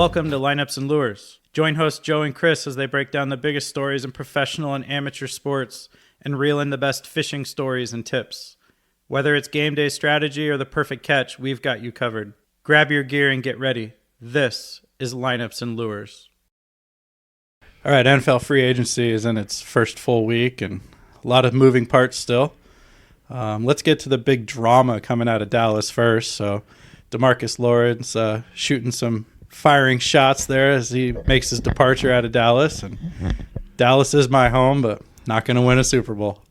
Welcome to Lineups and Lures. Join hosts Joe and Chris as they break down the biggest stories in professional and amateur sports and reel in the best fishing stories and tips. Whether it's game day strategy or the perfect catch, we've got you covered. Grab your gear and get ready. This is Lineups and Lures. All right, NFL free agency is in its first full week and a lot of moving parts still. Let's get to the big drama coming out of Dallas first. So DeMarcus Lawrence shooting some firing shots there as he makes his departure out of Dallas. And Dallas is my home, but not going to win a Super Bowl.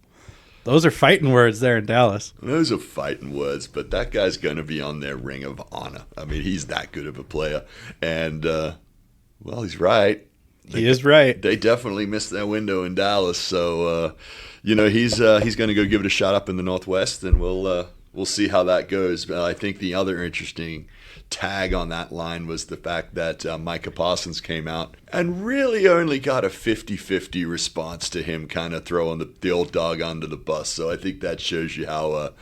Those are fighting words there in Dallas. Those are fighting words, but that guy's going to be on their ring of honor. I mean, he's that good of a player. And, well, he's right. He is right. They definitely missed their window in Dallas. So, he's going to go give it a shot up in the Northwest, and we'll see how that goes. But I think the other interesting tag on that line was the fact that Micah Parsons came out and really only got a 50-50 response to him kind of throwing the old dog under the bus. So I think that shows you how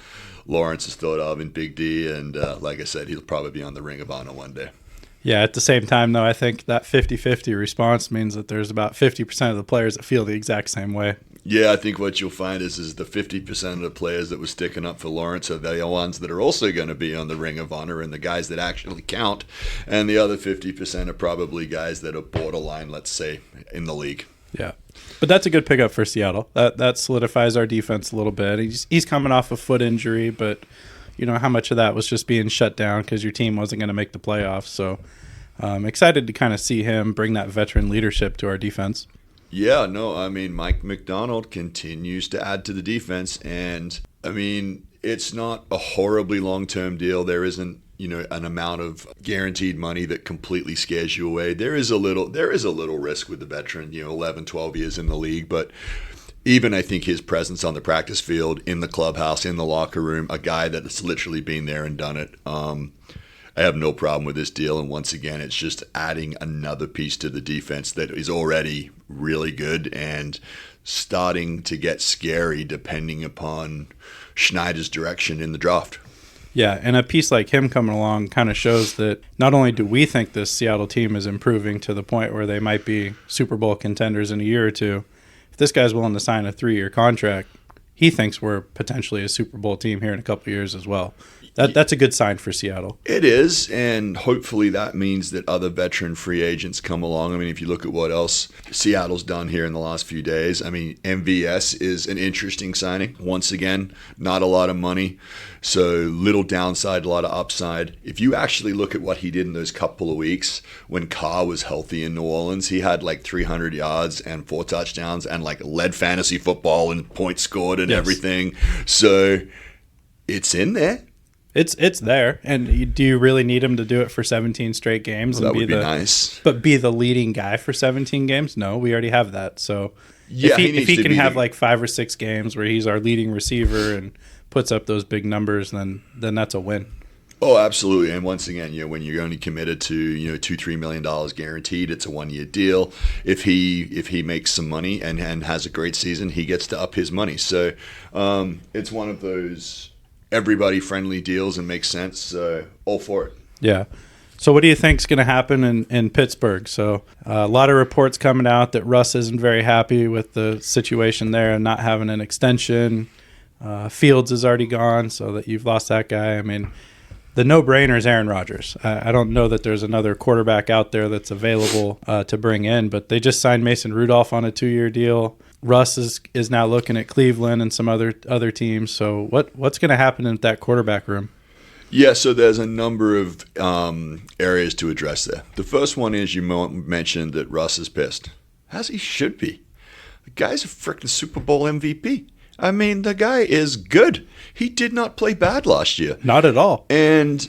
Lawrence is thought of in Big D. And like I said, he'll probably be on the Ring of Honor one day. Yeah, at the same time, though, I think that 50-50 response means that there's about 50% of the players that feel the exact same way. Yeah, I think what you'll find is the 50% of the players that were sticking up for Lawrence are the ones that are also going to be on the Ring of Honor and the guys that actually count. And the other 50% are probably guys that are borderline, let's say, in the league. Yeah. But that's a good pickup for Seattle. That solidifies our defense a little bit. He's coming off a foot injury, but you know how much of that was just being shut down because your team wasn't going to make the playoffs. So I'm excited to kind of see him bring that veteran leadership to our defense. Yeah, no, I mean, Mike McDonald continues to add to the defense, and I mean, it's not a horribly long-term deal. There isn't, an amount of guaranteed money that completely scares you away. There is a little risk with the veteran, 11, 12 years in the league, but even I think his presence on the practice field, in the clubhouse, in the locker room, a guy that's literally been there and done it. I have no problem with this deal, and once again, it's just adding another piece to the defense that is already really good and starting to get scary depending upon Schneider's direction in the draft. Yeah, and a piece like him coming along kind of shows that not only do we think this Seattle team is improving to the point where they might be Super Bowl contenders in a year or two, if this guy's willing to sign a 3-year contract, he thinks we're potentially a Super Bowl team here in a couple of years as well. That's a good sign for Seattle. It is, and hopefully that means that other veteran free agents come along. I mean, if you look at what else Seattle's done here in the last few days, I mean, MVS is an interesting signing. Once again, not a lot of money, so little downside, a lot of upside. If you actually look at what he did in those couple of weeks when Carr was healthy in New Orleans, he had like 300 yards and 4 touchdowns and like led fantasy football and points scored and everything. So it's in there. It's there, and do you really need him to do it for 17 straight games? Well, that would be nice. But be the leading guy for 17 games? No, we already have that. So yeah, if he can have like 5 or 6 games where he's our leading receiver and puts up those big numbers, then that's a win. Oh, absolutely. And once again, when you're only committed to $2-3 million guaranteed, it's a 1-year deal. If he makes some money and has a great season, he gets to up his money. So it's one of those everybody-friendly deals and makes sense. All for it. Yeah. So what do you think is going to happen in Pittsburgh? So a lot of reports coming out that Russ isn't very happy with the situation there and not having an extension. Fields is already gone, so that you've lost that guy. I mean, the no-brainer is Aaron Rodgers. I don't know that there's another quarterback out there that's available to bring in, but they just signed Mason Rudolph on a 2-year deal. Russ is now looking at Cleveland and some other teams. So what's going to happen in that quarterback room? Yeah, so there's a number of areas to address there. The first one is you mentioned that Russ is pissed. As he should be. The guy's a freaking Super Bowl MVP. I mean, the guy is good. He did not play bad last year. Not at all. And,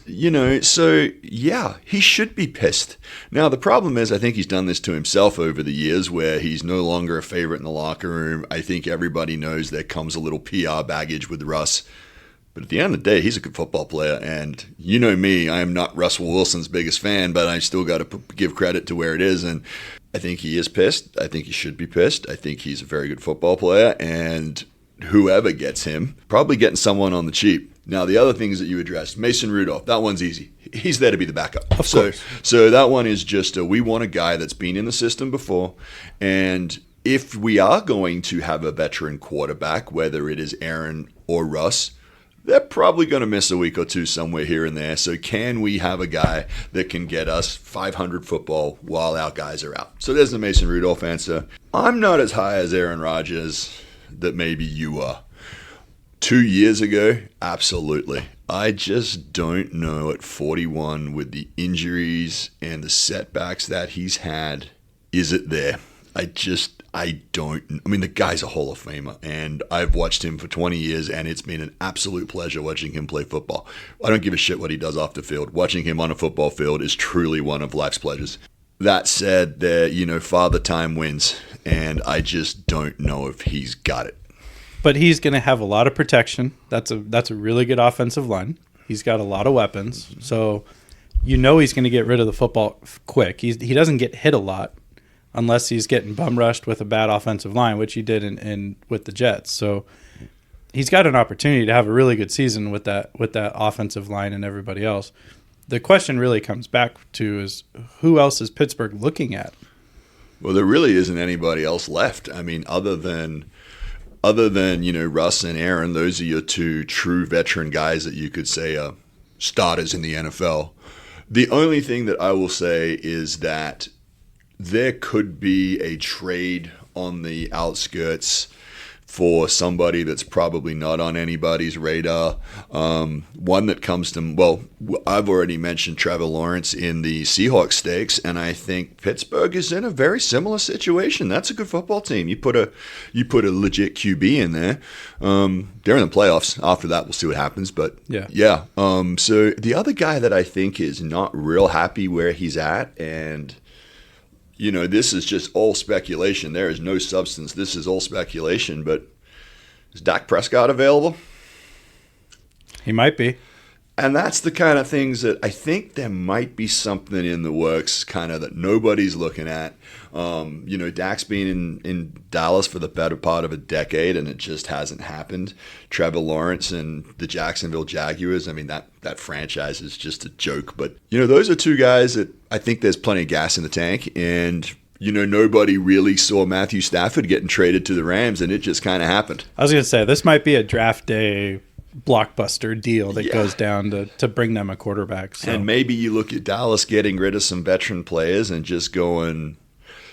so, yeah, he should be pissed. Now, the problem is I think he's done this to himself over the years where he's no longer a favorite in the locker room. I think everybody knows there comes a little PR baggage with Russ. But at the end of the day, he's a good football player. And you know me, I am not Russell Wilson's biggest fan, but I still got to give credit to where it is. And I think he is pissed. I think he should be pissed. I think he's a very good football player. And whoever gets him, probably getting someone on the cheap. Now, the other things that you addressed, Mason Rudolph, that one's easy. He's there to be the backup. Of course. So that one is just we want a guy that's been in the system before. And if we are going to have a veteran quarterback, whether it is Aaron or Russ, they're probably going to miss a week or two somewhere here and there. So can we have a guy that can get us 500 football while our guys are out? So there's the Mason Rudolph answer. I'm not as high as Aaron Rodgers that maybe you are. 2 years ago, absolutely. I just don't know at 41 with the injuries and the setbacks that he's had, is it there? I don't. I mean, the guy's a Hall of Famer, and I've watched him for 20 years, and it's been an absolute pleasure watching him play football. I don't give a shit what he does off the field. Watching him on a football field is truly one of life's pleasures. That said, Father Time wins, and I just don't know if he's got it. But he's going to have a lot of protection. That's a really good offensive line. He's got a lot of weapons. So he's going to get rid of the football quick. He doesn't get hit a lot unless he's getting bum rushed with a bad offensive line, which he did in with the Jets. So he's got an opportunity to have a really good season with that offensive line and everybody else. The question really comes back to is who else is Pittsburgh looking at? Well, there really isn't anybody else left. I mean, other than Russ and Aaron, those are your two true veteran guys that you could say are starters in the NFL. The only thing that I will say is that there could be a trade on the outskirts for somebody that's probably not on anybody's radar. One that comes to, well, I've already mentioned Trevor Lawrence in the Seahawks stakes, and I think Pittsburgh is in a very similar situation. That's a good football team. You put a legit QB in there. They're in the playoffs. After that, we'll see what happens. But yeah. So the other guy that I think is not real happy where he's at, and this is just all speculation. There is no substance. This is all speculation. But is Dak Prescott available? He might be. And that's the kind of things that I think there might be something in the works kind of that nobody's looking at. Dak's been in Dallas for the better part of a decade, and it just hasn't happened. Trevor Lawrence and the Jacksonville Jaguars, I mean, that franchise is just a joke. But, those are two guys that I think there's plenty of gas in the tank. And, nobody really saw Matthew Stafford getting traded to the Rams, and it just kind of happened. I was going to say, this might be a draft day blockbuster deal that goes down to bring them a quarterback. So. And maybe you look at Dallas getting rid of some veteran players and just going,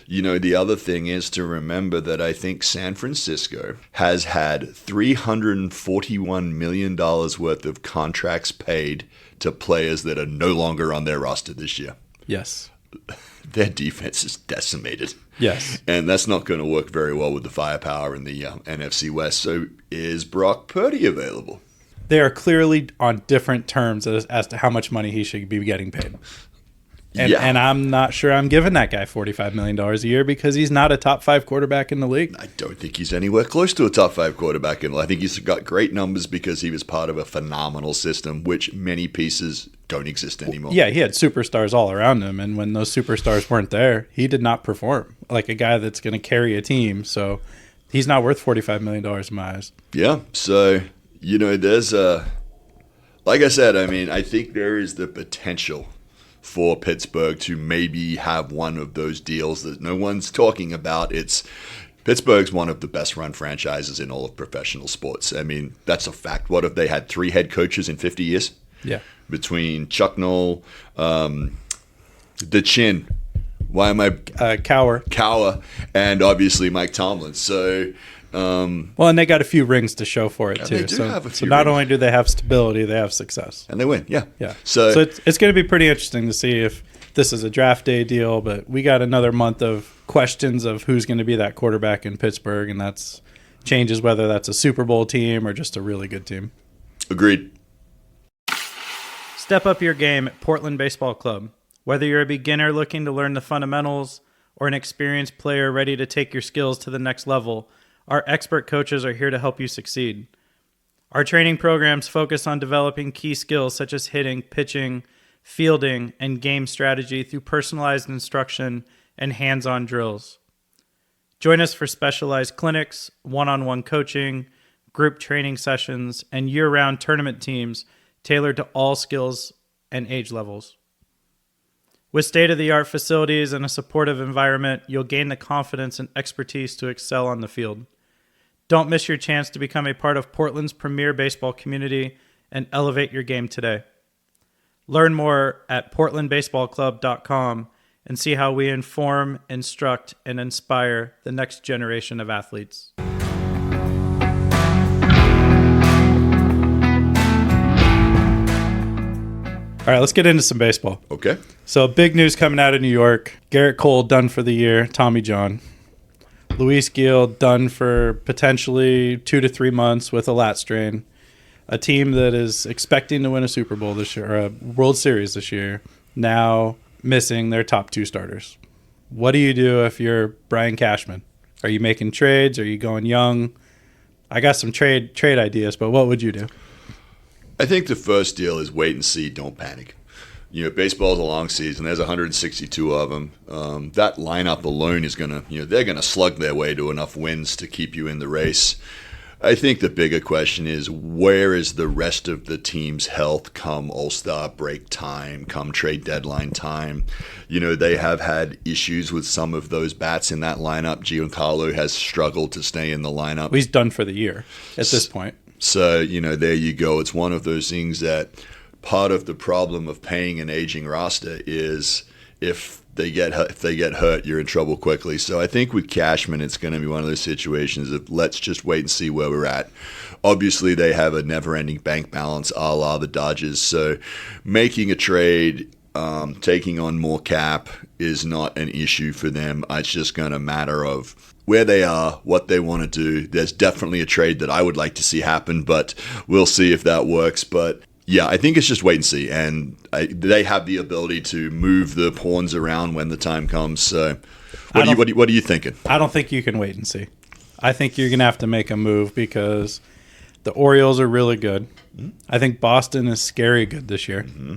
the other thing is to remember that I think San Francisco has had $341 million worth of contracts paid to players that are no longer on their roster this year. Yes. Their defense is decimated. Yes. And that's not going to work very well with the firepower in the NFC West. So is Brock Purdy available? They are clearly on different terms as to how much money he should be getting paid. And I'm not sure I'm giving that guy $45 million a year because he's not a top 5 quarterback in the league. I don't think he's anywhere close to a top 5 quarterback in the league. I think he's got great numbers because he was part of a phenomenal system, which many pieces don't exist anymore. Yeah, he had superstars all around him, and when those superstars weren't there, he did not perform like a guy that's going to carry a team. So he's not worth $45 million in my eyes. Yeah, so, there's like I said, I mean, I think there is the potential for Pittsburgh to maybe have one of those deals that no one's talking about. Pittsburgh's one of the best run franchises in all of professional sports. I mean, that's a fact. What if they had 3 head coaches in 50 years? Yeah. Between Chuck Noll, the Chin, Cowher, and obviously Mike Tomlin. So, and they got a few rings to show for it too. They do have a few so not rings. only do they have stability, they have success, and they win. Yeah. So it's going to be pretty interesting to see if this is a draft day deal. But we got another month of questions of who's going to be that quarterback in Pittsburgh, and that's changes whether that's a Super Bowl team or just a really good team. Agreed. Step up your game at Portland Baseball Club. Whether you're a beginner looking to learn the fundamentals or an experienced player ready to take your skills to the next level, our expert coaches are here to help you succeed. Our training programs focus on developing key skills such as hitting, pitching, fielding, and game strategy through personalized instruction and hands-on drills. Join us for specialized clinics, one-on-one coaching, group training sessions, and year-round tournament teams tailored to all skills and age levels. With state-of-the-art facilities and a supportive environment, you'll gain the confidence and expertise to excel on the field. Don't miss your chance to become a part of Portland's premier baseball community and elevate your game today. Learn more at portlandbaseballclub.com and see how we inform, instruct, and inspire the next generation of athletes. All right, let's get into some baseball. Okay. So big news coming out of New York. Garrett Cole done for the year, Tommy John. Luis Gil done for potentially 2 to 3 months with a lat strain. A team that is expecting to win a Super Bowl this year, or a World Series this year, now missing their top 2 starters. What do you do if you're Brian Cashman? Are you making trades? Are you going young? I got some trade ideas, but what would you do? I think the first deal is wait and see, don't panic. Baseball is a long season. There's 162 of them. That lineup alone is going to, they're going to slug their way to enough wins to keep you in the race. I think the bigger question is, where is the rest of the team's health come All-Star break time, come trade deadline time? They have had issues with some of those bats in that lineup. Giancarlo has struggled to stay in the lineup. Well, he's done for the year at this point. So, there you go. It's one of those things that part of the problem of paying an aging roster is if they get hurt, you're in trouble quickly. So I think with Cashman, it's going to be one of those situations of let's just wait and see where we're at. Obviously, they have a never-ending bank balance a la the Dodgers. So making a trade, taking on more cap is not an issue for them. It's just going to matter of where they are, what they want to do. There's definitely a trade that I would like to see happen, but we'll see if that works. But yeah, I think it's just wait and see, and they have the ability to move the pawns around when the time comes. So, what are you thinking? I don't think you can wait and see. I think you're gonna have to make a move because the Orioles are really good. Mm-hmm. I think Boston is scary good this year. Mm-hmm.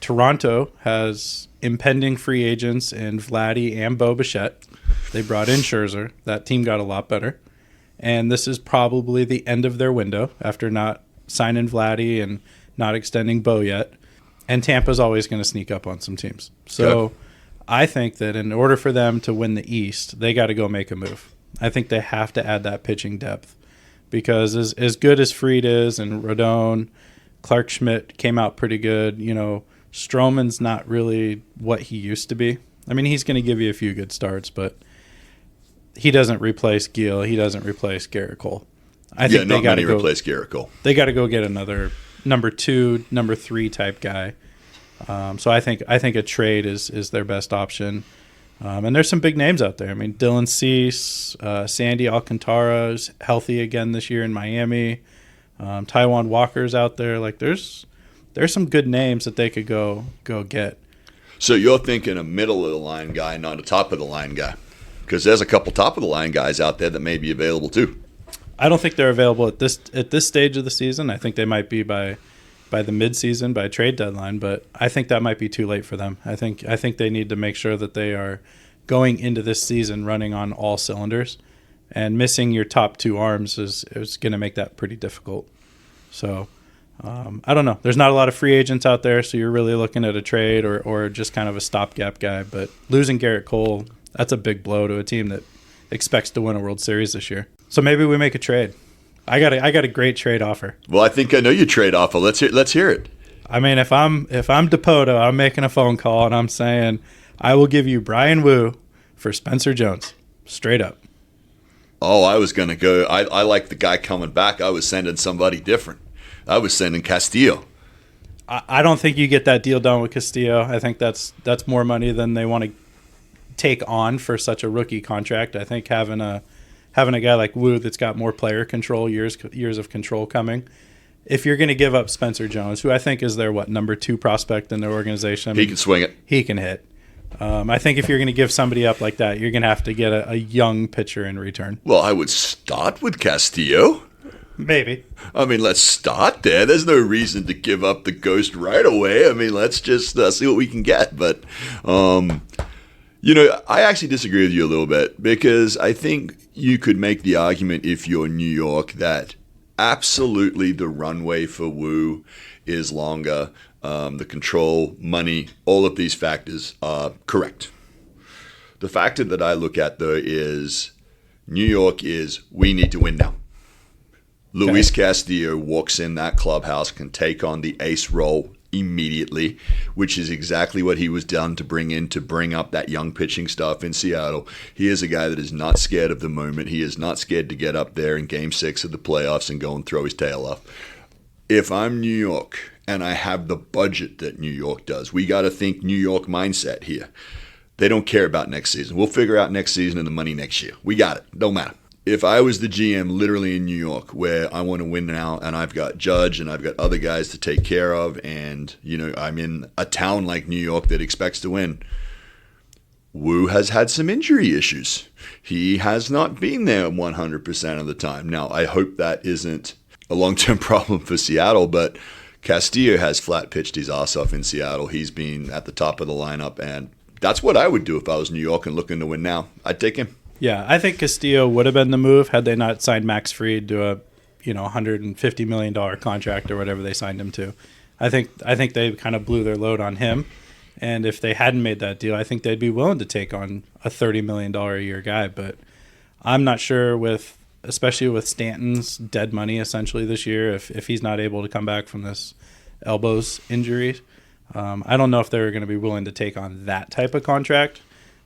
Toronto has impending free agents in Vladdy and Bo Bichette. They brought in Scherzer. That team got a lot better, and this is probably the end of their window after not signing Vladdy and not extending Bo yet, and Tampa's always going to sneak up on some teams. So I think that in order for them to win the East, they got to go make a move. I think they have to add that pitching depth because as good as Fried is and Rodon, Clark Schmidt came out pretty good. Stroman's not really what he used to be. I mean, he's going to give you a few good starts, but he doesn't replace Gil. He doesn't replace Garrett Cole. I think not many replace Garrett Cole. They got to go get another number 2, number 3 type guy. So I think a trade is their best option. And there's some big names out there. I mean, Dylan Cease, Sandy Alcantara is healthy again this year in Miami. Taijuan Walker's out there. Like there's some good names that they could go get. So you're thinking a middle of the line guy, not a top of the line guy, because there's a couple top of the line guys out there that may be available too. I don't think they're available at this stage of the season. I think they might be by the midseason, by trade deadline, but I think that might be too late for them. I think they need to make sure that they are going into this season running on all cylinders, and missing your top 2 arms is going to make that pretty difficult. So I don't know. There's not a lot of free agents out there, so you're really looking at a trade or just kind of a stopgap guy. But losing Garrett Cole, that's a big blow to a team that expects to win a World Series this year. So maybe we make a trade. I got a great trade offer. Well, I think I know your trade offer. Let's hear it. I mean, if I'm Dipoto, I'm making a phone call and I'm saying I will give you Brian Wu for Spencer Jones, straight up. Oh, I was gonna go. I like the guy coming back. I was sending somebody different. I was sending Castillo. I don't think you get that deal done with Castillo. I think that's more money than they want to take on for such a rookie contract. I think having a guy like Wu that's got more player control, years of control coming. If you're going to give up Spencer Jones, who I think is their number 2 prospect in their organization, I mean, he can swing it. He can hit. I think if you're going to give somebody up like that, you're going to have to get a young pitcher in return. Well, I would start with Castillo. Maybe. I mean, let's start there. There's no reason to give up the ghost right away. I mean, let's just see what we can get. But, I actually disagree with you a little bit because I think you could make the argument if you're New York that absolutely the runway for Wu is longer. The control, money, all of these factors are correct. The factor that I look at, though, is New York is we need to win now. Luis Castillo walks in that clubhouse, can take on the ace role immediately, which is exactly what he was done to bring up that young pitching staff in Seattle. He is a guy that is not scared of the moment. He is not scared to get up there in Game 6 of the playoffs and go and throw his tail off. If I'm New York and I have the budget that New York does, we got to think New York mindset here. They don't care about next season. We'll figure out next season and the money next year. We got it. Don't matter. If I was the GM literally in New York where I want to win now and I've got Judge and I've got other guys to take care of and, I'm in a town like New York that expects to win, Wu has had some injury issues. He has not been there 100% of the time. Now, I hope that isn't a long-term problem for Seattle, but Castillo has flat pitched his ass off in Seattle. He's been at the top of the lineup, and that's what I would do if I was New York and looking to win now. I'd take him. Yeah, I think Castillo would have been the move had they not signed Max Fried to a $150 million contract or whatever they signed him to. I think they kind of blew their load on him, and if they hadn't made that deal, I think they'd be willing to take on a $30 million a year guy. But I'm not sure especially with Stanton's dead money essentially this year, if he's not able to come back from this elbows injury, I don't know if they're going to be willing to take on that type of contract,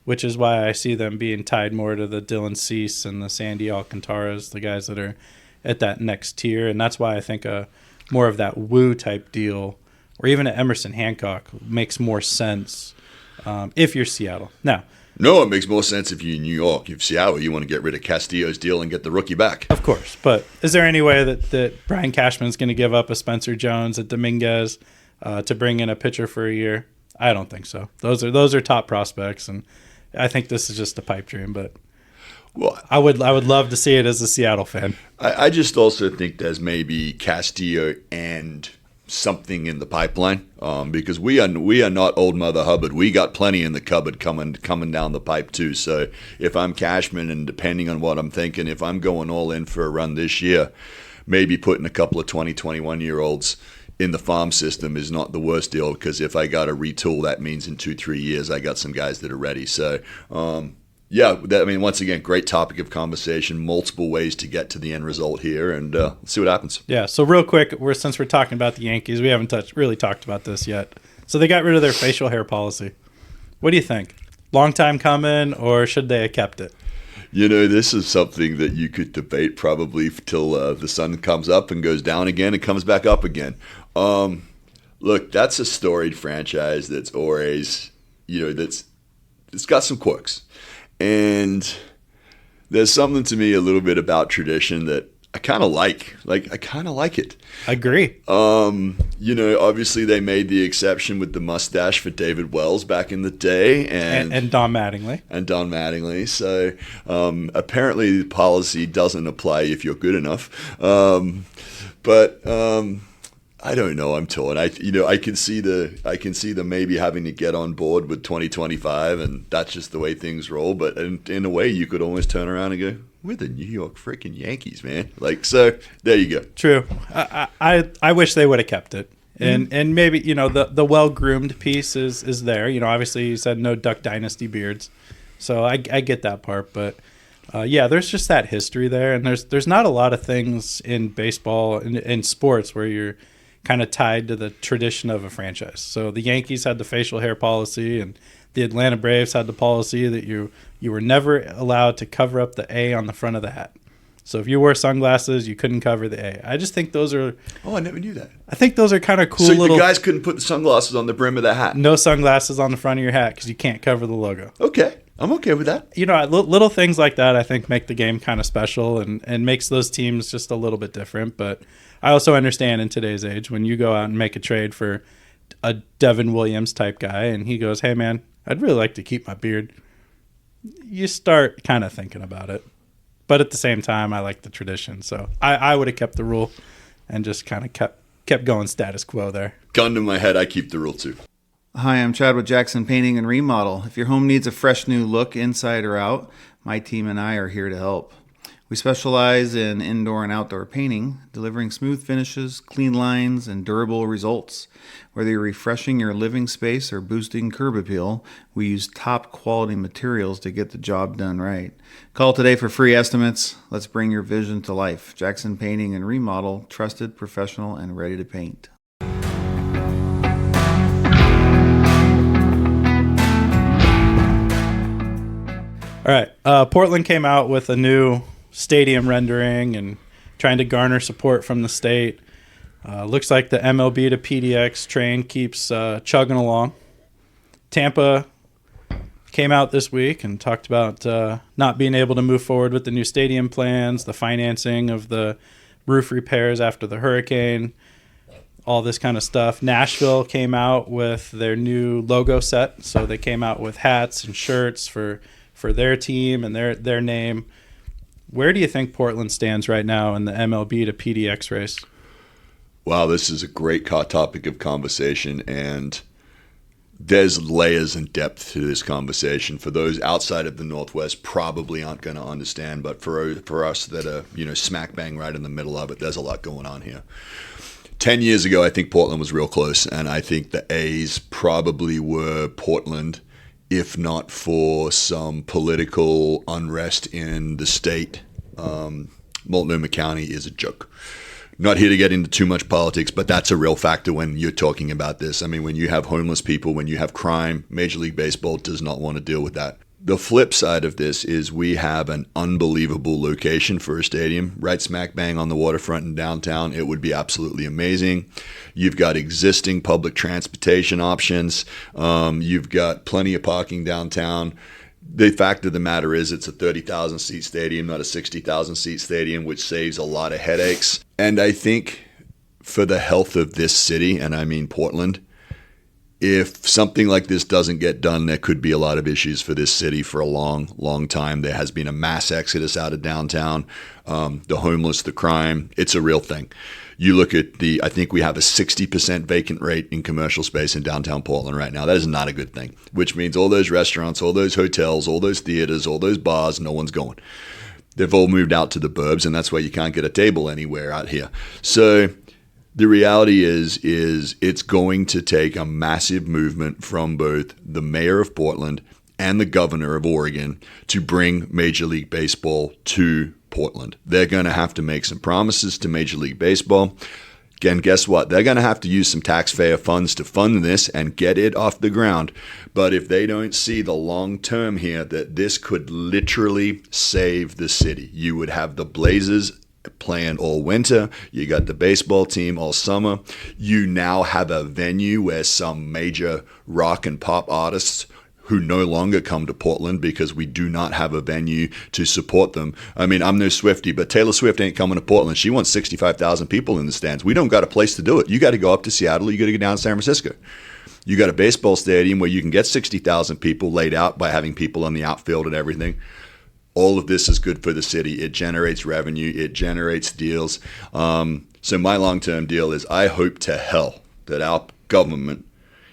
which is why I see them being tied more to the Dylan Cease and the Sandy Alcantaras, the guys that are at that next tier. And that's why I think more of that Wu type deal, or even an Emerson Hancock, makes more sense if you're Seattle. Now, no, it makes more sense if you're in New York. If Seattle, you want to get rid of Castillo's deal and get the rookie back. Of course. But is there any way that Brian Cashman's going to give up a Spencer Jones, a Dominguez, to bring in a pitcher for a year? I don't think so. Those are top prospects, and I think this is just a pipe dream. But I would love to see it as a Seattle fan. I just also think there's maybe Castillo and something in the pipeline, because we are not old Mother Hubbard. We got plenty in the cupboard coming down the pipe too. So if I'm Cashman, and depending on what I'm thinking, if I'm going all in for a run this year, maybe putting a couple of 20, 21-year-olds in the farm system is not the worst deal, because if I got to retool, that means in 2-3 years I got some guys that are ready. So once again, great topic of conversation, multiple ways to get to the end result here, and let's see what happens. Yeah, so real quick, since we're talking about the Yankees, we haven't really talked about this yet. So they got rid of their facial hair policy. What do you think? Long time coming, or should they have kept it? This is something that you could debate probably till the sun comes up and goes down again and comes back up again. Look, that's a storied franchise that's always, it's got some quirks. And there's something to me a little bit about tradition that I kind of like. I kind of like it. I agree. Obviously they made the exception with the mustache for David Wells back in the day. And Don Mattingly. So apparently the policy doesn't apply if you're good enough. I don't know. I'm torn. I can see them maybe having to get on board with 2025, and that's just the way things roll. But in a way, you could almost turn around and go, "We're the New York freaking Yankees, man!" So there you go. True. I wish they would have kept it, and maybe the well groomed piece is there. Obviously you said no Duck Dynasty beards, so I get that part, but. There's just that history there, and there's not a lot of things in baseball and in sports where you're kind of tied to the tradition of a franchise. So the Yankees had the facial hair policy, and the Atlanta Braves had the policy that you were never allowed to cover up the A on the front of the hat. So if you wore sunglasses, you couldn't cover the A. I just think those are... Oh, I never knew that. I think those are kind of cool. So the guys couldn't put the sunglasses on the brim of the hat? No sunglasses on the front of your hat because you can't cover the logo. Okay. I'm okay with that. Little things like that I think make the game kind of special and makes those teams just a little bit different. But I also understand in today's age when you go out and make a trade for a Devin Williams type guy and he goes, "Hey, man, I'd really like to keep my beard." You start kind of thinking about it. But at the same time, I like the tradition. So I would have kept the rule and just kind of kept going status quo there. Gun to my head, I keep the rule too. Hi, I'm Chad with Jackson Painting and Remodel. If your home needs a fresh new look inside or out, my team and I are here to help. We specialize in indoor and outdoor painting, delivering smooth finishes, clean lines, and durable results. Whether you're refreshing your living space or boosting curb appeal, we use top quality materials to get the job done right. Call today for free estimates. Let's bring your vision to life. Jackson Painting and Remodel, trusted, professional, and ready to paint. All right. Portland came out with a new stadium rendering and trying to garner support from the state. Looks like the MLB to PDX train keeps chugging along. Tampa came out this week and talked about not being able to move forward with the new stadium plans, the financing of the roof repairs after the hurricane, all this kind of stuff. Nashville came out with their new logo set. So they came out with hats and shirts for their team and their name. Where do you think Portland stands right now in the MLB to PDX race? Wow, this is a great topic of conversation, and there's layers and depth to this conversation. For those outside of the Northwest, probably aren't going to understand, but for us that are smack bang right in the middle of it, there's a lot going on here. 10 years ago, I think Portland was real close, and I think the A's probably were Portland, if not for some political unrest in the state. Multnomah County is a joke. Not here to get into too much politics, but that's a real factor when you're talking about this. I mean, when you have homeless people, when you have crime, Major League Baseball does not want to deal with that. The flip side of this is we have an unbelievable location for a stadium, right smack bang on the waterfront in downtown. It would be absolutely amazing. You've got existing public transportation options. You've got plenty of parking downtown. The fact of the matter is it's a 30,000 seat stadium, not a 60,000 seat stadium, which saves a lot of headaches. And I think for the health of this city, and I mean Portland, if something like this doesn't get done, there could be a lot of issues for this city for a long, long time. There has been a mass exodus out of downtown, the homeless, the crime. It's a real thing. You look at I think we have a 60% vacant rate in commercial space in downtown Portland right now. That is not a good thing, which means all those restaurants, all those hotels, all those theaters, all those bars, no one's going. They've all moved out to the burbs, and that's why you can't get a table anywhere out here. So the reality is it's going to take a massive movement from both the mayor of Portland and the governor of Oregon to bring Major League Baseball to Portland. They're going to have to make some promises to Major League Baseball. Again, guess what? They're going to have to use some taxpayer funds to fund this and get it off the ground. But if they don't see the long term here, that this could literally save the city. You would have the Blazers playing all winter. You got the baseball team all summer. You now have a venue where some major rock and pop artists who no longer come to Portland because we do not have a venue to support them. I mean, I'm no Swiftie, but Taylor Swift ain't coming to Portland. She wants 65,000 people in the stands. We don't got a place to do it. You got to go up to Seattle. You got to go down to San Francisco. You got a baseball stadium where you can get 60,000 people laid out by having people on the outfield and everything. All of this is good for the city. It generates revenue. It generates deals. So my long-term deal is I hope to hell that our government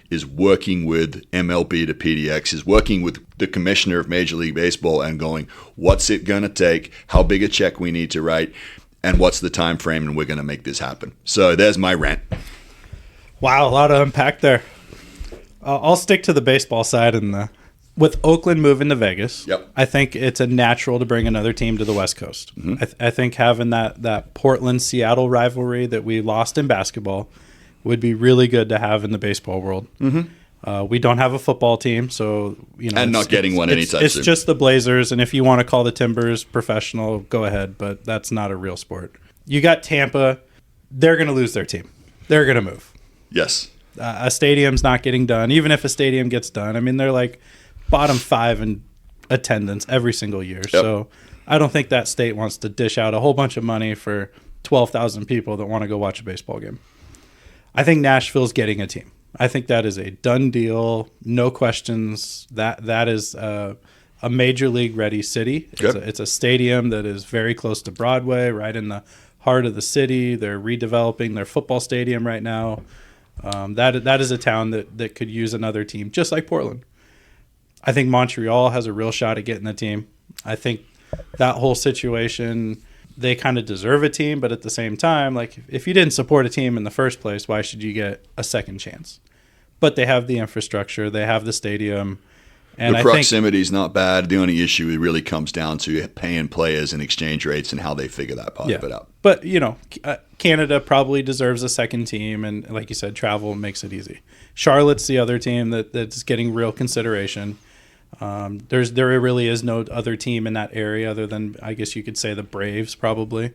is working with MLB to PDX, is working with the commissioner of Major League Baseball and going, what's it going to take, how big a check we need to write, and what's the time frame, and we're going to make this happen. So there's my rant. Wow, a lot of unpack there. I'll stick to the baseball side. With Oakland moving to Vegas, Yep. I think it's a natural to bring another team to the West Coast. Mm-hmm. I think having that Portland-Seattle rivalry that we lost in basketball would be really good to have in the baseball world. Mm-hmm. We don't have a football team, so and not getting one anytime It's soon. just the Blazers, and if you want to call the Timbers professional, go ahead, but that's not a real sport. You got Tampa. They're going to lose their team. They're going to move. Yes. A stadium's not getting done. Even if a stadium gets done, I mean, they're like bottom 5 in attendance every single year. Yep. So I don't think that state wants to dish out a whole bunch of money for 12,000 people that want to go watch a baseball game. I think Nashville's getting a team. I think that is a done deal, no questions. That is a major league ready city. Yep. It's a stadium that is very close to Broadway, right in the heart of the city. They're redeveloping their football stadium right now. That is a town that could use another team, just like Portland. I think Montreal has a real shot at getting the team. I think that whole situation, they kind of deserve a team. But at the same time, like, if you didn't support a team in the first place, why should you get a second chance? But they have the infrastructure, they have the stadium. And the I proximity is not bad. The only issue it really comes down to paying players and exchange rates and how they figure that part of it out. But, Canada probably deserves a second team. And like you said, travel makes it easy. Charlotte's the other team that's getting real consideration. There really is no other team in that area other than, I guess you could say, the Braves probably.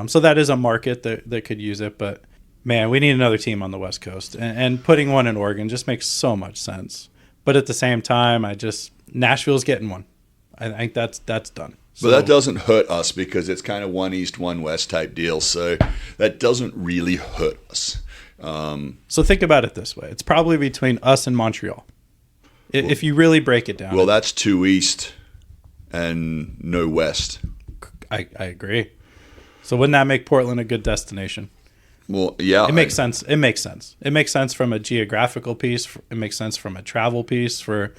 So that is a market that could use it. But, man, we need another team on the West Coast. And putting one in Oregon just makes so much sense. But at the same time, Nashville's getting one. I think that's done. But that doesn't hurt us because it's kind of one East, one West type deal. So that doesn't really hurt us. So think about it this way. It's probably between us and Montreal. If you really break it down. Well, that's 2 East and no West. I agree. So wouldn't that make Portland a good destination? Well, yeah. It makes sense. It makes sense. It makes sense from a geographical piece. It makes sense from a travel piece for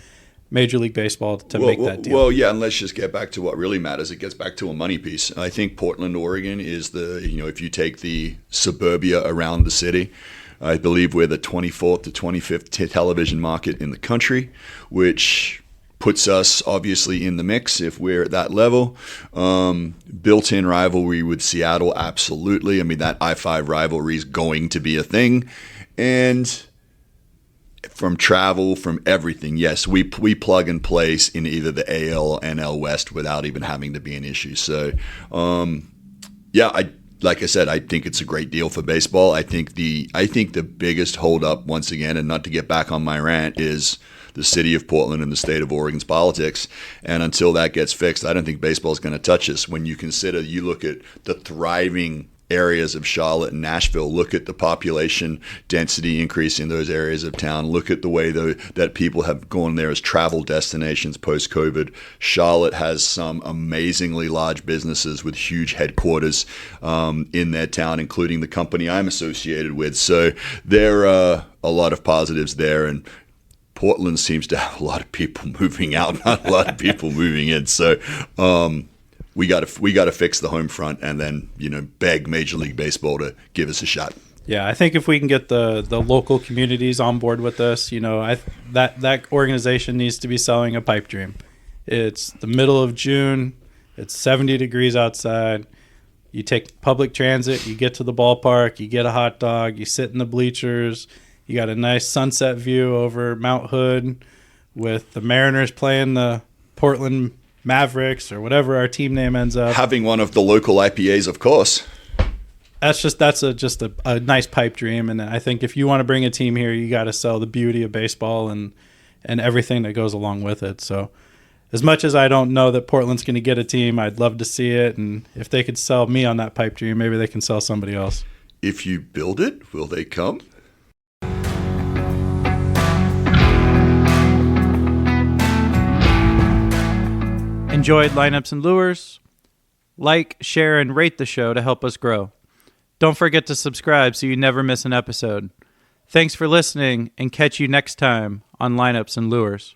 Major League Baseball to make that deal. Well, yeah, and let's just get back to what really matters. It gets back to a money piece. I think Portland, Oregon is if you take the suburbia around the city, I believe we're the 24th to 25th television market in the country, which puts us obviously in the mix if we're at that level. Built-in rivalry with Seattle, absolutely. I mean, that I-5 rivalry is going to be a thing. And from travel, from everything, yes, we plug and place in either the AL or NL West without even having to be an issue. So, like I said, I think it's a great deal for baseball. I think the biggest holdup, once again, and not to get back on my rant, is the city of Portland and the state of Oregon's politics. And until that gets fixed, I don't think baseball is going to touch us. When you look at the thriving areas of Charlotte and Nashville, look at the population density increase in those areas of town, look at the way that people have gone there as travel destinations post-COVID. Charlotte has some amazingly large businesses with huge headquarters in their town, including the company I'm associated with. So there are a lot of positives there, and Portland seems to have a lot of people moving out, not a lot of people moving in. So we got to fix the home front and then beg Major League Baseball to give us a shot. Yeah, I think if we can get the local communities on board with this, that organization needs to be selling a pipe dream. It's the middle of June. It's 70 degrees outside. You take public transit. You get to the ballpark. You get a hot dog. You sit in the bleachers. You got a nice sunset view over Mount Hood with the Mariners playing the Portland Mavericks or whatever our team name ends up. Having one of the local IPAs, of course. That's just a nice pipe dream. And I think if you want to bring a team here, you got to sell the beauty of baseball and everything that goes along with it. So as much as I don't know that Portland's going to get a team, I'd love to see it. And if they could sell me on that pipe dream, maybe they can sell somebody else. If you build it, will they come? Enjoyed Lineups and Lures? Like, share, and rate the show to help us grow. Don't forget to subscribe so you never miss an episode. Thanks for listening, and catch you next time on Lineups and Lures.